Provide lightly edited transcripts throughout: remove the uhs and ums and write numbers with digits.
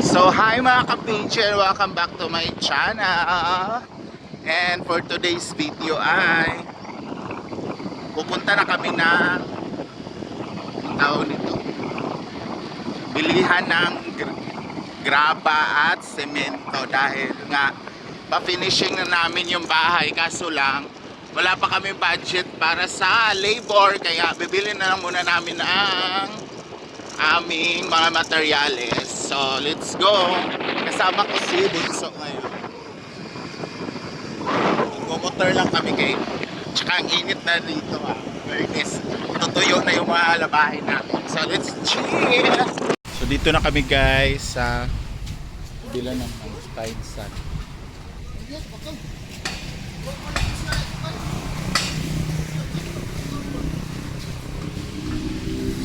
So hi mga ka-pager, welcome back to my channel. And for today's video ay pupunta na kami ng tao nito, bilihan ng graba at semento dahil nga pa-finishing na namin yung bahay, kaso lang wala pa kami budget para sa labor, kaya bibili na lang muna namin ang aming mga materyales. So let's go. Kasama ko si Bunso ngayon. Nagmumotor lang kami kay tsaka ang init na dito ha. Fairness, tutuyo na yung mga labahin namin. So let's chill. So dito na kami guys sa bila ng Pine Sun.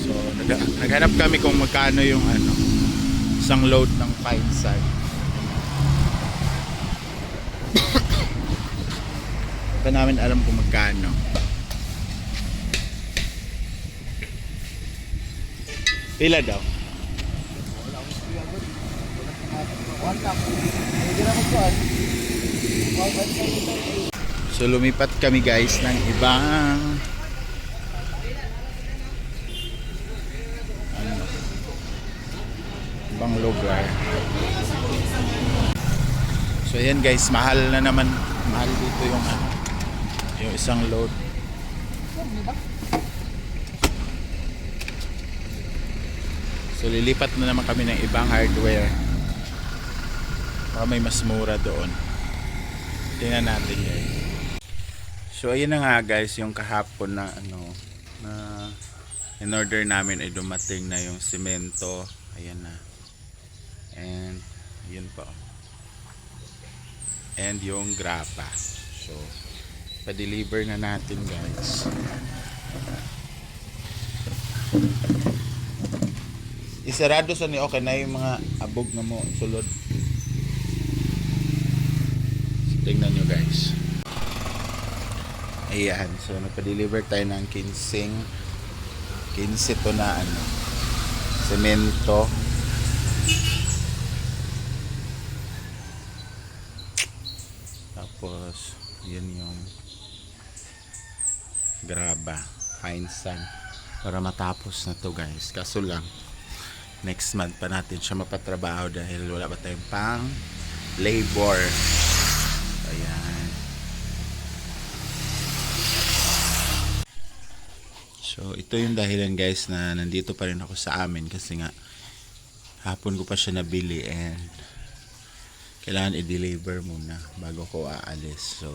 So naghanap kami kung magkano yung isang load ng Pine Sun. Pa namin alam kung magkano. Pila daw? So lumipat kami guys ng ibang lugar. So ayan guys, mahal na naman, mahal dito yung isang load. So lilipat na naman kami ng ibang hardware. Baka may mas mura doon. Tingnan natin guys. So ayun na nga guys, yung kahapon na na in order namin ay dumating na yung semento. Ayan na. And yun po. And yung grapa. So pa-deliver na natin guys. Isarado sa ni okay na yung mga abog na mo sulod. So, tingnan nyo guys. Ayan. So nagpa-deliver tayo ng 15 to na semento. Tapos yun yung graba, Pine Sun, para matapos na to guys. Kaso lang next month pa natin siya mapatrabaho dahil wala pa tayong pang labor. Ayan. So ito yung dahilan guys na nandito pa rin ako sa amin, kasi nga hapon ko pa siya nabili and kailangan i-deliver muna bago ko aalis. So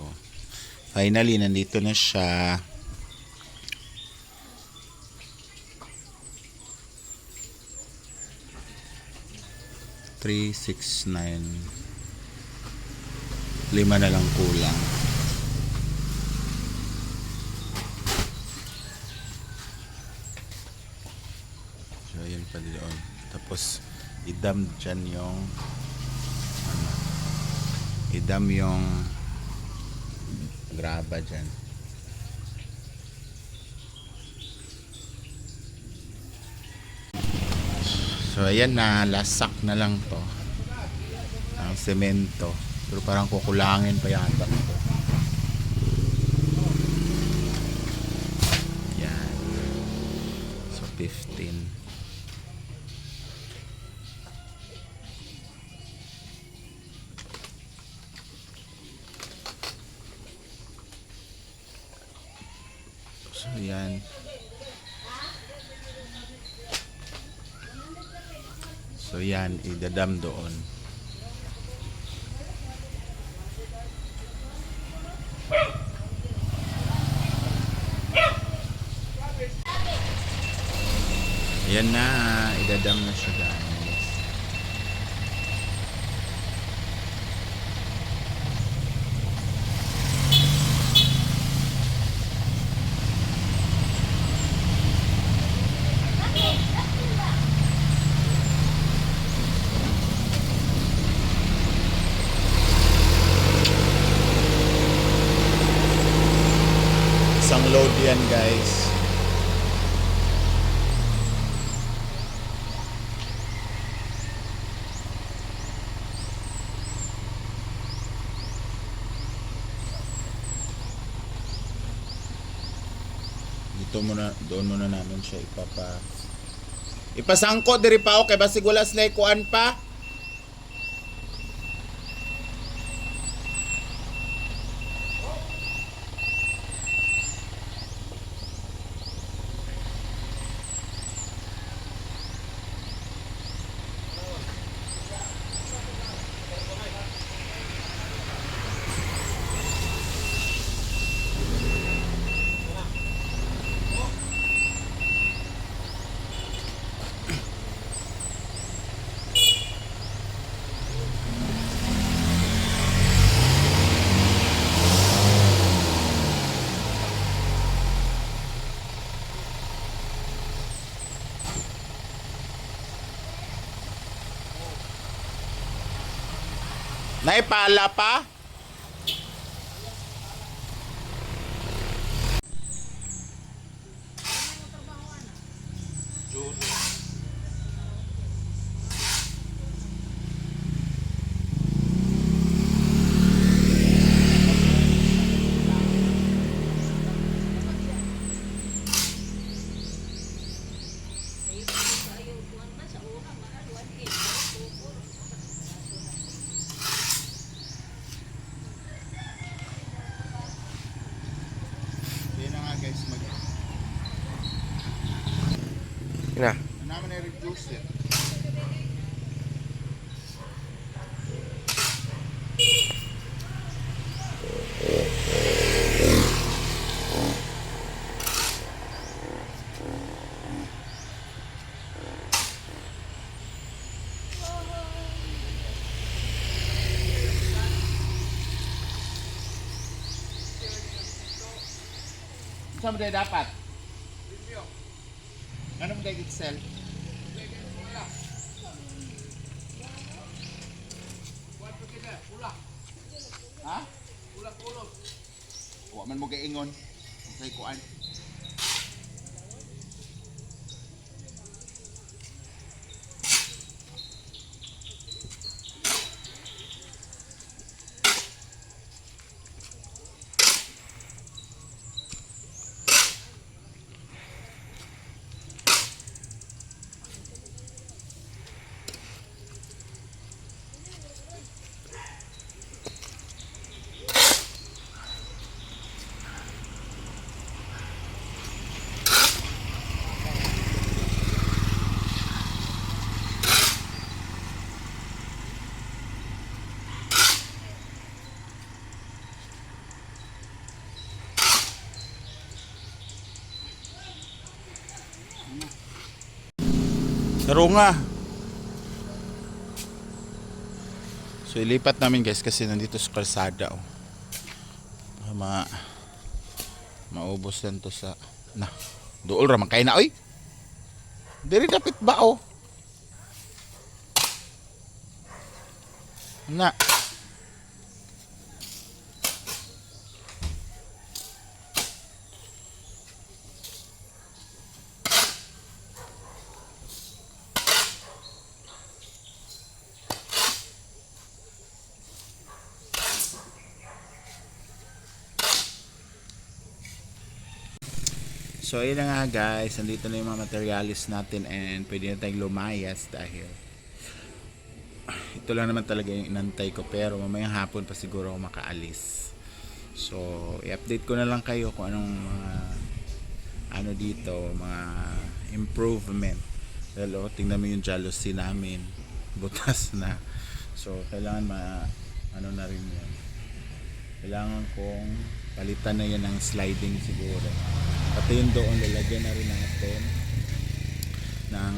finally nandito na siya. $369, 5 na lang kulang. So yun pa doon. Tapos idam dyan yung graba dyan. So ayan na, last sack na lang to ang semento, pero parang kukulangin pa yata ito. Yan. So 15. So yan. So yan, idadam doon. Ayan na, idadam na siya guys. Isang load yan guys. doon muna namin siya ipasangko diri pa okay basig wala sila kuan pa. Naipala pa? Guys, Na. naman i-reduce it. Saan mo tayo dapat? Ano mo tayo Excel? Ha? Huwag man mo kaingon. Say kuan. Pero nga. So ilipat namin guys kasi nandito sa kalsada oh. Maubos lang to sa duol ra man kay na oy. Diri dapit ba oh. Na. So ayun na nga guys, nandito na yung mga materialis natin and pwede na tayong lumayas dahil ito lang naman talaga yung inantay ko pero mamayang hapon pa siguro ako makaalis. So i-update ko na lang kayo kung anong mga ano dito, mga improvement. Dahil tingnan mo yung jealousy namin, butas na. So kailangan ano na rin yan. Kailangan kong palitan na yan ng sliding siguro. Pati yung doon lalagyan na rin natin ng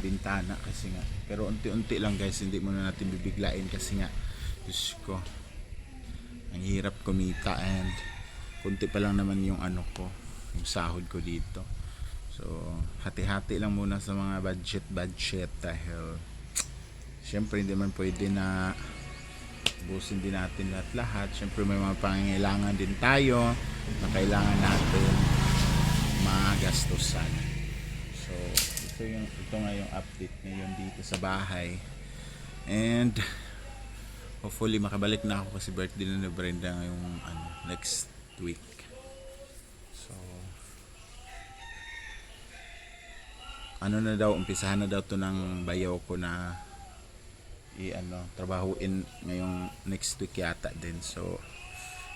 bintana kasi nga. Pero unti-unti lang guys, hindi muna natin bibiglain kasi nga Diyos ko, ang hirap kumita and kunti pa lang naman yung yung sahod ko dito. So hati-hati lang muna sa mga budget dahil syempre hindi man pwede na busin din natin lahat. Syempre may mga pangangailangan din tayo na kailangan natin magastusan. So ito nga yung update ngayon dito sa bahay. And hopefully makabalik na ako kasi birthday na ni Brenda ngayong next week. So ano na daw, umpisahan na daw to ng bayaw ko na trabahuin ngayong next week yata din. So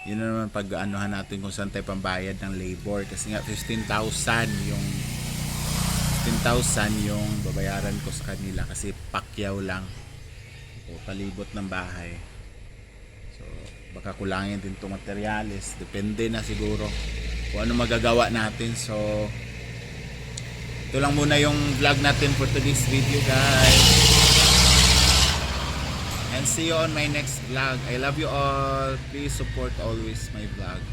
yun na naman pag anuhan natin kung saan tayo pambayad ng labor, kasi nga 15,000 yung babayaran ko sa kanila kasi pakyaw lang o palibot ng bahay. So baka kulangin din itong materyales, depende na siguro kung ano magagawa natin. So ito lang muna yung vlog natin for today's video, guys, and see you on my next vlog. I love you all. Please support always my vlog.